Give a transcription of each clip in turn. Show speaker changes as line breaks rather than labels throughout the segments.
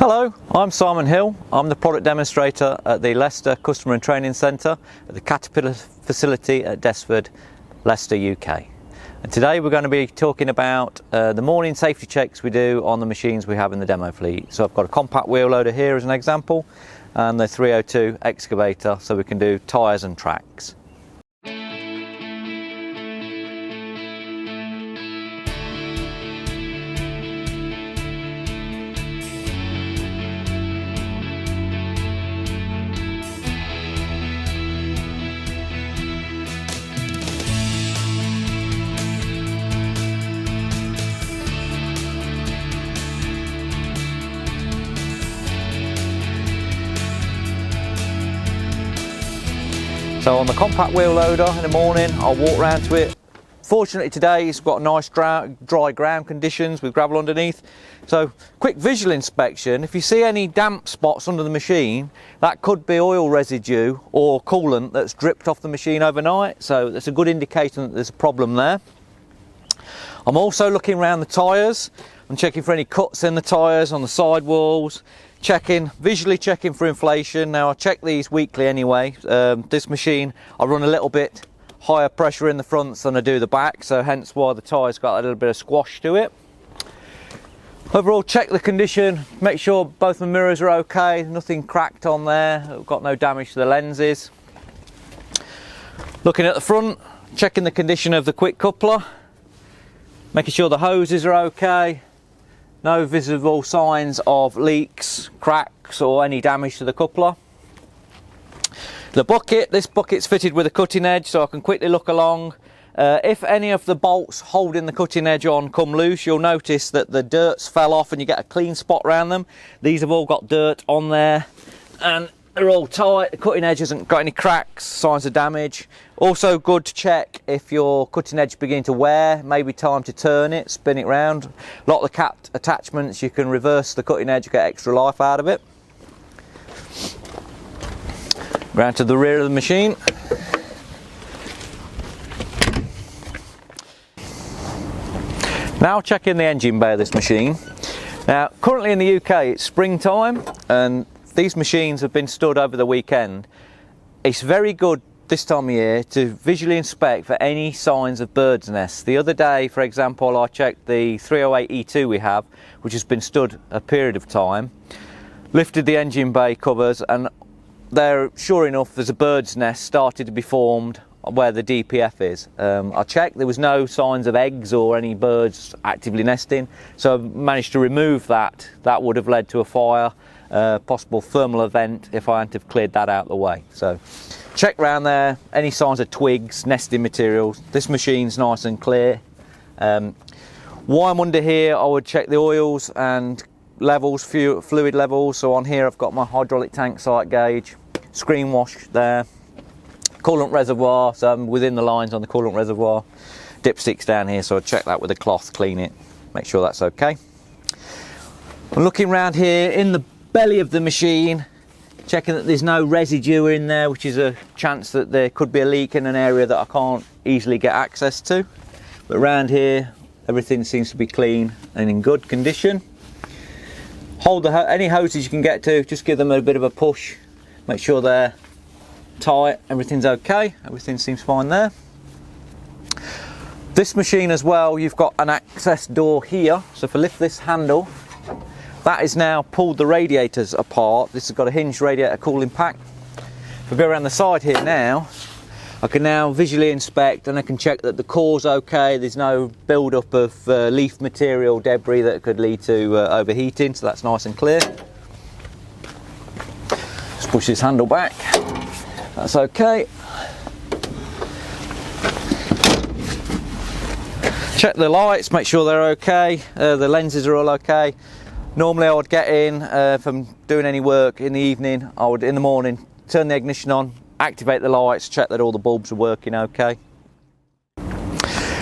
Hello, I'm Simon Hill. I'm the product demonstrator at the Leicester Customer and Training Centre at the Caterpillar facility at Desford, Leicester, UK. And today we're going to be talking about the morning safety checks we do on the machines we have in the demo fleet. So I've got a compact wheel loader here as an example, and the 302 excavator, so we can do tyres and tracks. So on the compact wheel loader in the morning, I'll walk around to it. Fortunately today it's got nice dry ground conditions with gravel underneath. So quick visual inspection, if you see any damp spots under the machine, that could be oil residue or coolant that's dripped off the machine overnight. So that's a good indication that there's a problem there. I'm also looking around the tyres. I'm checking for any cuts in the tyres on the sidewalls. Visually checking for inflation. Now I check these weekly anyway. This machine, I run a little bit higher pressure in the fronts than I do the back, so hence why the tyre's got a little bit of squash to it. Overall, check the condition, make sure both the mirrors are okay, nothing cracked on there, I've got no damage to the lenses. Looking at the front, checking the condition of the quick coupler, making sure the hoses are okay. No visible signs of leaks, cracks or any damage to the coupler. The bucket, this bucket's fitted with a cutting edge so I can quickly look along. If any of the bolts holding the cutting edge on come loose, you'll notice that the dirt's fell off and you get a clean spot around them. These have all got dirt on there and they're all tight. The cutting edge hasn't got any cracks, signs of damage. Also good to check if your cutting edge beginning to wear, maybe time to turn it, spin it round. A lot of the capped attachments, you can reverse the cutting edge, get extra life out of it. Round to the rear of the machine. Now checking the engine bay of this machine. Now currently in the UK it's springtime and these machines have been stood over the weekend. It's very good this time of year to visually inspect for any signs of birds' nests. The other day, for example, I checked the 308 E2 we have, which has been stood a period of time, lifted the engine bay covers and there, sure enough, there's a bird's nest started to be formed where the DPF is. I checked, there was no signs of eggs or any birds actively nesting, so I managed to remove that. That would have led to a fire. Possible thermal event if I hadn't have cleared that out of the way. So check round there, any signs of twigs, nesting materials. This machine's nice and clear. While I'm under here, I would check the oils and levels, fluid levels. So on here I've got my hydraulic tank sight gauge, screen wash there, coolant reservoir, so I'm within the lines on the coolant reservoir. Dipsticks down here, so I'd check that with a cloth, clean it, make sure that's okay. I'm looking around here in the belly of the machine, checking that there's no residue in there, which is a chance that there could be a leak in an area that I can't easily get access to. But around here everything seems to be clean and in good condition. Hold any hoses you can get to, just give them a bit of a push, make sure they're tight, everything's okay, everything seems fine there. This machine as well, you've got an access door here, so if I lift this handle, that is now pulled the radiators apart. This has got a hinged radiator cooling pack. If I go around the side here now, I can now visually inspect and I can check that the core's okay. There's no build-up of leaf material, debris that could lead to overheating, so that's nice and clear. Just push this handle back. That's okay. Check the lights, make sure they're okay. The lenses are all okay. Normally I would get in, if I'm doing any work in the evening, I would in the morning turn the ignition on, activate the lights, check that all the bulbs are working okay.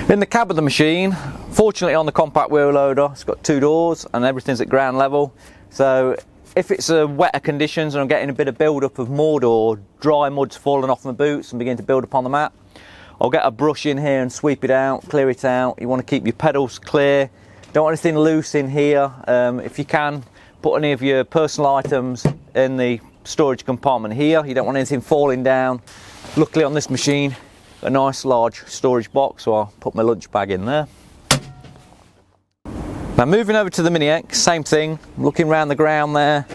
In the cab of the machine, fortunately on the compact wheel loader, it's got two doors and everything's at ground level. So if it's wetter conditions and I'm getting a bit of build up of mud or dry mud's falling off my boots and begin to build up on the mat, I'll get a brush in here and sweep it out, clear it out. You want to keep your pedals clear. Don't want anything loose in here. If you can, put any of your personal items in the storage compartment here. You don't want anything falling down. Luckily on this machine, a nice large storage box, so I'll put my lunch bag in there. Now moving over to the Mini X, same thing, looking around the ground there.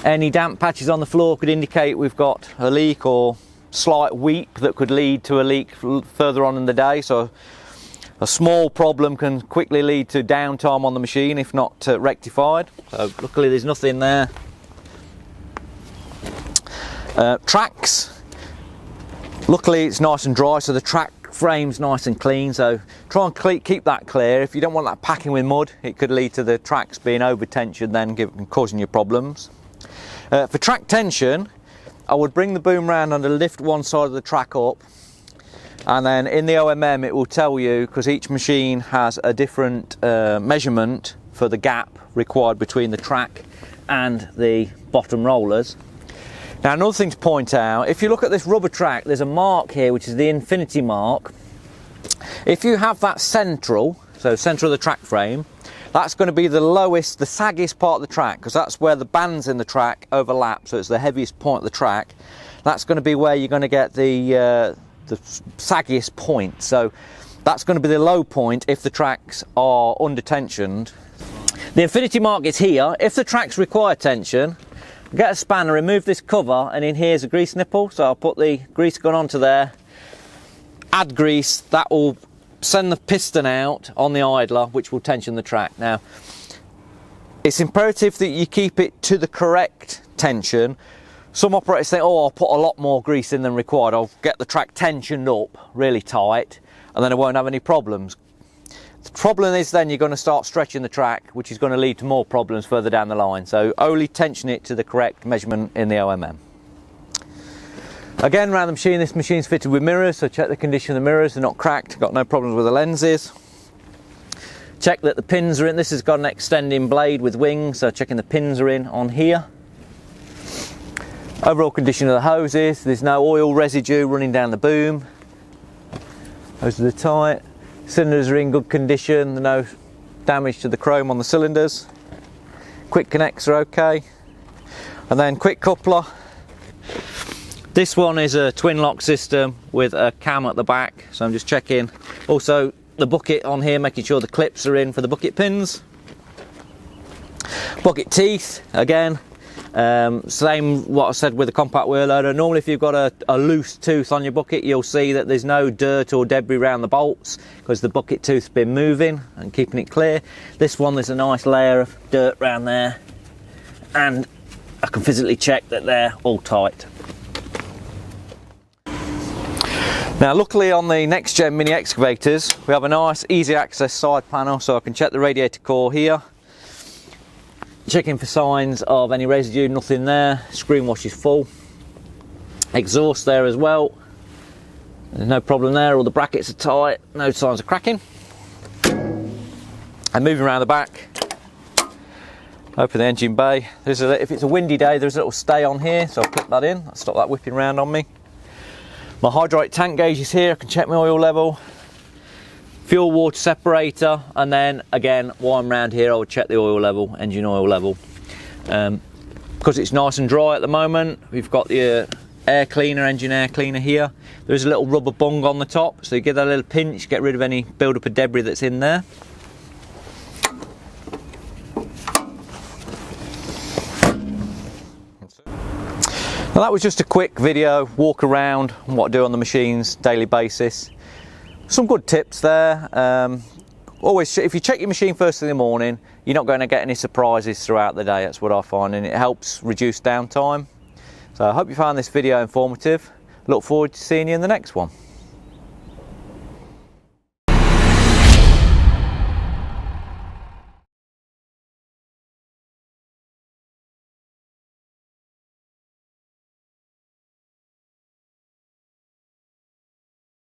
Any damp patches on the floor could indicate we've got a leak or slight weep that could lead to a leak further on in the day. So a small problem can quickly lead to downtime on the machine if not rectified. So luckily there's nothing there. Tracks, luckily it's nice and dry, so the track frame's nice and clean, so try and keep that clear. If you don't want that packing with mud, it could lead to the tracks being over tensioned, then causing you problems. For track tension, I would bring the boom round and lift one side of the track up, and then in the OMM it will tell you, because each machine has a different measurement for the gap required between the track and the bottom rollers. Now another thing to point out, if you look at this rubber track, there's a mark here which is the infinity mark. If you have that central, so central of the track frame, that's going to be the lowest, the saggiest part of the track, because that's where the bands in the track overlap, so it's the heaviest point of the track. That's going to be where you're going to get the saggiest point, so that's going to be the low point if the tracks are under tensioned. The infinity mark is here. If the tracks require tension, get a spanner, remove this cover, and in here's a grease nipple, so I'll put the grease gun onto there, add grease, that will send the piston out on the idler, which will tension the track. Now it's imperative that you keep it to the correct tension. Some operators think, oh, I'll put a lot more grease in than required, I'll get the track tensioned up really tight and then I won't have any problems. The problem is then you're going to start stretching the track, which is going to lead to more problems further down the line. So only tension it to the correct measurement in the OMM. Again, around the machine, this machine's fitted with mirrors, so check the condition of the mirrors, they're not cracked, got no problems with the lenses. Check that the pins are in. This has got an extending blade with wings, so checking the pins are in on here. Overall condition of the hoses, there's no oil residue running down the boom. Hoses are tight. Cylinders are in good condition, no damage to the chrome on the cylinders. Quick connects are okay. And then quick coupler. This one is a twin lock system with a cam at the back, so I'm just checking. Also the bucket on here, making sure the clips are in for the bucket pins. Bucket teeth, again, same what I said with the compact wheel loader. Normally if you've got a loose tooth on your bucket, you'll see that there's no dirt or debris around the bolts because the bucket tooth's been moving and keeping it clear. This one, there's a nice layer of dirt around there, and I can physically check that they're all tight. Now luckily on the next gen mini excavators we have a nice easy access side panel, so I can check the radiator core here, checking for signs of any residue, nothing there. Screen wash is full. Exhaust there as well, there's no problem there, all the brackets are tight, no signs of cracking. And moving around the back, open the engine bay. If it's a windy day, there's a little stay on here, so I'll clip that in, I'll stop that whipping around on me. My hydraulic tank gauge is here, I can check my oil level, fuel water separator, and then again while I'm around here I'll check the oil level, engine oil level. Because it's nice and dry at the moment, we've got the air cleaner, engine air cleaner here. There's a little rubber bung on the top, so you give that a little pinch, get rid of any build up of debris that's in there. Well, that was just a quick video, walk around, what I do on the machines, daily basis. Some good tips there. Always, if you check your machine first thing in the morning, you're not going to get any surprises throughout the day, that's what I find, and it helps reduce downtime. So I hope you found this video informative. Look forward to seeing you in the next one.